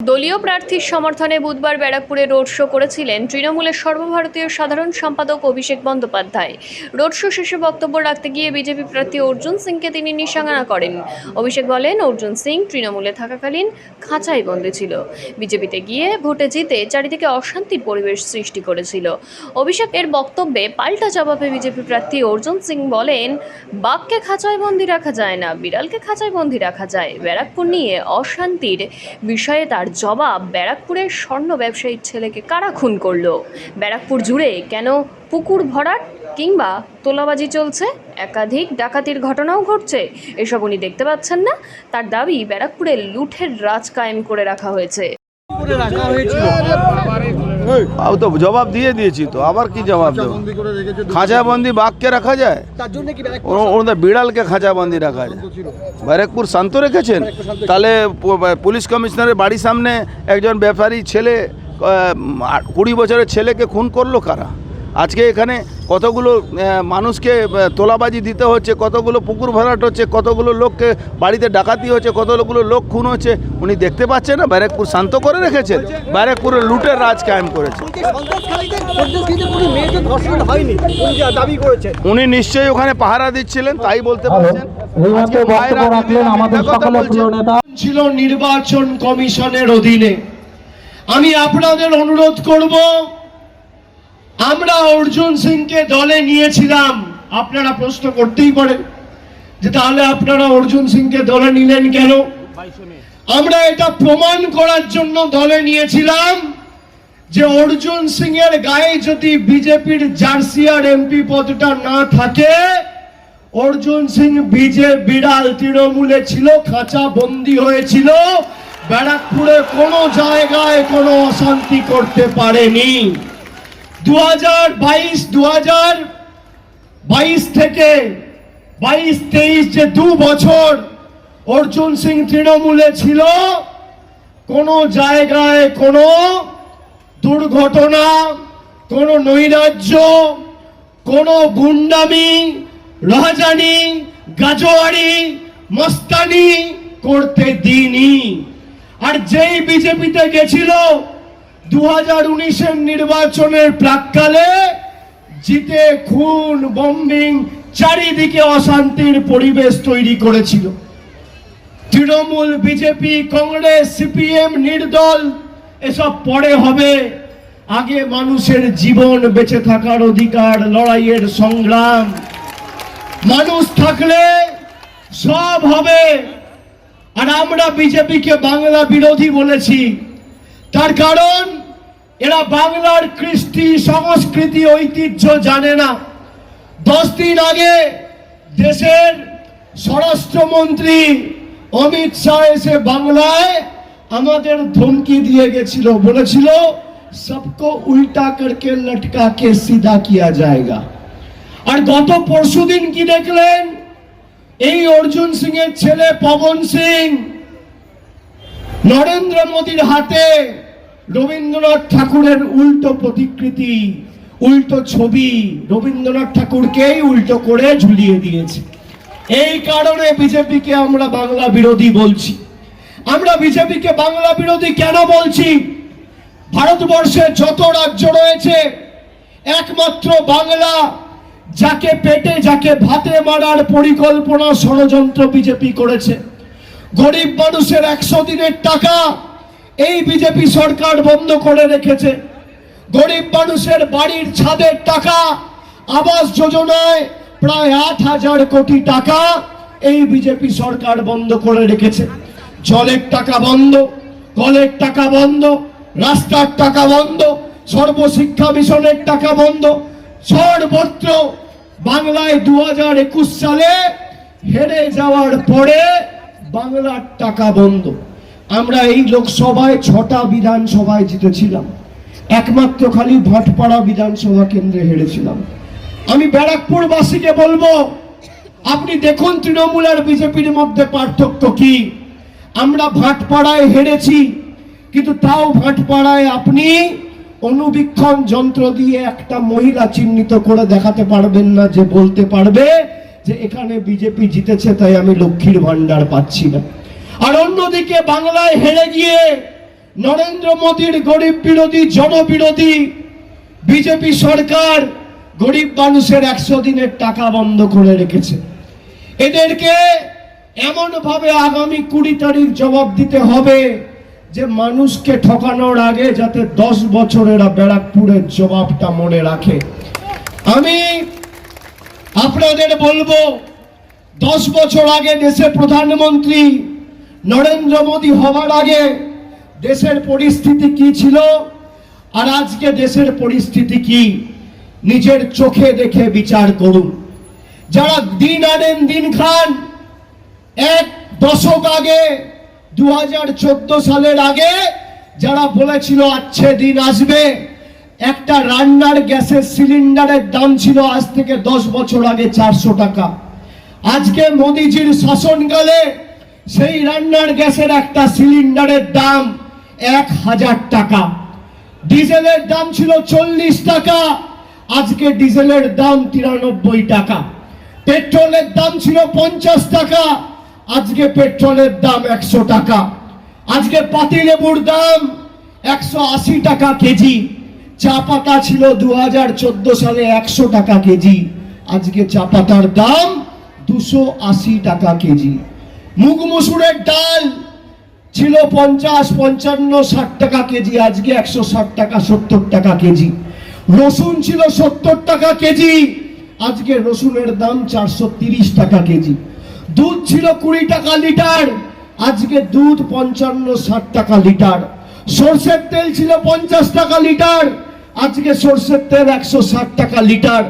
দলীয় প্রার্থীর সমর্থনে বুধবার ব্যারাকপুরে রোড শো করেছিলেন তৃণমূলের সর্বভারতীয় সাধারণ সম্পাদক অভিষেক বন্দ্যোপাধ্যায়। রোড শো শেষে বক্তব্য রাখতে গিয়ে বিজেপি প্রার্থী অর্জুন সিংকে তিনি নিশানা করেন। অভিষেক বলেন, অর্জুন সিং তৃণমূলে থাকাকালীন খাঁচায় বন্দী ছিল। বিজেপিতে গিয়ে ভোটে জিতে চারিদিকে অশান্তির পরিবেশ সৃষ্টি করেছিল। অভিষেকের বক্তব্যে পাল্টা জবাবে বিজেপি প্রার্থী অর্জুন সিং বলেন, বাঘকে খাঁচায় বন্দী রাখা যায় না, বিড়ালকে খাঁচায় বন্দী রাখা যায়। ব্যারাকপুর নিয়ে অশান্তির বিষয়ে তার জবাব, ব্যারাকপুরের স্বর্ণ ব্যবসায়ীর ছেলেকে কারা খুন করলো? ব্যারাকপুর জুড়ে কেন পুকুর ভরাট কিংবা তোলাবাজি চলছে? একাধিক ডাকাতির ঘটনাও ঘটছে। এসব উনি দেখতে পাচ্ছেন না? তার দাবি, ব্যারাকপুরে লুঠের রাজ কায়েম করে রাখা হয়েছে। তো জবাব দিয়ে দিয়েছি, তো আবার কি জবাব দেবো? খাঁচাবন্দি বাঘকে রাখা যায়, ওদের বিড়ালকে খাঁচাবন্দি রাখা যায়। ব্যারাকপুর শান্ত রেখেছেন, তাহলে পুলিশ কমিশনারের বাড়ির সামনে একজন ব্যাপারী ছেলে 20 বছরের ছেলেকে খুন করলো কারা? আজকে এখানে কতগুলো মানুষকে তোলাবাজি দিতে হচ্ছে, কতগুলো পুকুর ভরাট হচ্ছে, কতগুলো লোককে বাড়িতে ডাকাতি হচ্ছে, কতগুলো লোক খুন হচ্ছে। উনি দেখতে পাচ্ছেন না? ব্যারাকপুর শান্ত করে রেখেছেন, ব্যারাকপুরে লুটের রাজ কায়েম করেছে। উনি নিশ্চয়ই ওখানে পাহারা দিচ্ছিলেন, তাই বলতে পারছেন। ছিল নির্বাচন কমিশনের অধীনে। আমি আপনাদের অনুরোধ করব, আমরা অর্জুন সিংকে দলে নিয়েছিলাম। আপনারা প্রশ্ন করতেই পারেন যে তাহলে আপনারা অর্জুন সিংকে দলে নিলেন কেন? আমরা এটা প্রমাণ করার জন্য দলে নিয়েছিলাম যে অর্জুন সিং এর গায়ে যদি বিজেপির জার্সি আর এমপি পদটা না থাকে, অর্জুন সিং বিড়াল তৃণমূলে ছিল, খাঁচা বন্দী হয়েছিল, ব্যারাকপুরে কোনো জায়গায় কোনো অশান্তি করতে পারেনি। 2022 থেকে 22-23 যে 2 বছর অর্জুন সিং তৃণমূলে ছিল, কোনো জায়গায় কোনো দুর্ঘটনা, কোনো নৈরাজ্য, কোনো গুন্ডামি, রাহাজানি, গাজোয়ারি, মস্তানি করতে দিইনি। আর যেই বিজেপিতে গেছিল 2019-এর নির্বাচনের প্রাক্কালে, জিতে খুন, বম্বিং, চারিদিকে অশান্তির পরিবেশ তৈরি করেছিল। তৃণমূল, বিজেপি, কংগ্রেস, সিপিএম, নির্দল এসব পরে হবে। আগে মানুষের জীবন বেঁচে থাকার অধিকার, লড়াইয়ের সংগ্রাম। মানুষ থাকলে সব হবে। আর আমরা বিজেপিকে বাংলা বিরোধী বলেছি, তার কারণ এরা বাংলার কৃষ্টি, সংস্কৃতি, ঐতিহ্য জানে না। 10 দিন আগে দেশের স্বরাষ্ট্রমন্ত্রী অমিত শাহ এসে বাংলায় আমাদের ধমকি দিয়ে গেছিল, বলেছিল সবকো উল্টা করকে লটকা কে সিধা কিয়া জায়গা। আর গত পরশুদিন কি দেখলেন? এই অর্জুন সিং এর ছেলে পবন সিং নরেন্দ্র মোদীর হাতে রবীন্দ্রনাথ ঠাকুরের উল্টো প্রতিকৃতি, উল্টো ছবি, রবীন্দ্রনাথ ঠাকুরকেই উল্টো করে ঝুলিয়ে দিয়েছে। এই কারণে বিজেপিকে আমরা বাংলা বিরোধী বলছি। আমরা বিজেপিকে বাংলা বিরোধী কেন বলছি? ভারতবর্ষে যত রাজ্য রয়েছে, একমাত্র বাংলা, যাকে পেটে, যাকে ভাতে মারার পরিকল্পনা, ষড়যন্ত্র বিজেপি করেছে। গরিব মানুষের 100 দিনের টাকা এই বিজেপি সরকার বন্ধ করে রেখেছে। গরিব মানুষের বাড়ির ছাদের টাকা, আবাস যোজনায় প্রায় 8,000 কোটি টাকা এই বিজেপি সরকার বন্ধ করে রেখেছে। জলের টাকা বন্ধ, কলের টাকা বন্ধ, রাস্তার টাকা বন্ধ, সর্বশিক্ষা মিশনের টাকা বন্ধ। সর্বত্র বাংলায় 2021 সালে হেরে যাওয়ার পরে বাংলার টাকা বন্ধ। আমরা এই লোকসভায় 6টা বিধানসভায় জিতেছিলাম, একমাত্র খালি ভাটপাড়া বিধানসভা কেন্দ্রে হেরেছিলাম। আমি ব্যারাকপুরবাসীকে বলবো, আপনি দেখুন তৃণমূল আর বিজেপির মধ্যে পার্থক্য কি। আমরা ভাটপাড়ায় হেরেছি, কিন্তু তাও ভাটপাড়ায় আপনি অনুবীক্ষণ যন্ত্র দিয়ে একটা মহিলা চিহ্নিত করে দেখাতে পারবেন না, যে বলতে পারবে যে এখানে বিজেপি জিতেছে তাই আমি লক্ষ্মীর ভান্ডার পাচ্ছি না। আর অন্যদিকে বাংলায় হেরে গিয়ে নরেন্দ্র মোদীর গরিব বিরোধী জনবিরোধী বিজেপি সরকার গরিব মানুষের 100 দিনের টাকা বন্ধ করে রেখেছে। এদেরকে এমন ভাবে আগামী 20 তারিখ জবাব দিতে হবে যে মানুষকে ঠকানোর আগে যাতে 10 বছরের ব্যারাকপুরের জবাবটা মনে রাখে। আমি আপনাদের বলবো 10 বছর আগে দেশের প্রধানমন্ত্রী নরেন্দ্র মোদী হওয়ার আগে দেশের পরিস্থিতি কি ছিল আর আজকে দেশের পরিস্থিতি কি নিজের চোখে দেখে বিচার করুন। যারা দিন আনেন দিন খান, 1 দশক আগে 2014 সালের আগে যারা বলেছিল আচ্ছে দিন আসবে, একটা রান্নার গ্যাসের সিলিন্ডারের দাম ছিল আজ থেকে 10 বছর আগে 400 টাকা। আজকে মোদিজির শাসনকালে সেই রান্নার গ্যাসের একটা সিলিন্ডারের দাম 1000 টাকা। ডিজেলের দাম ছিল 40 টাকা, আজকে ডিজেলের দাম 93 টাকা। পেট্রোলের দাম ছিল 50 টাকা, আজকে পেট্রোলের দাম 100 টাকা। আজকে পাতিলেবুর দাম 180 টাকা কেজি। চা পাতা ছিল 2014 সালে 100 টাকা কেজি, আজকে চা পাতার দাম 280 টাকা কেজি। মুগ মসুরের ডাল ছিল 50, 55, 60 টাকা কেজি, আজকে 160 টাকা 70 টাকা কেজি। রসুন ছিল 70 টাকা কেজি, আজকে রসুনের দাম 430 টাকা কেজি। দুধ ছিল 20 টাকা লিটার, আজকে দুধ 55, 60 টাকা লিটার। সরষের তেল ছিল 50 টাকা লিটার, আজকে সরষের তেল 160 টাকা লিটার।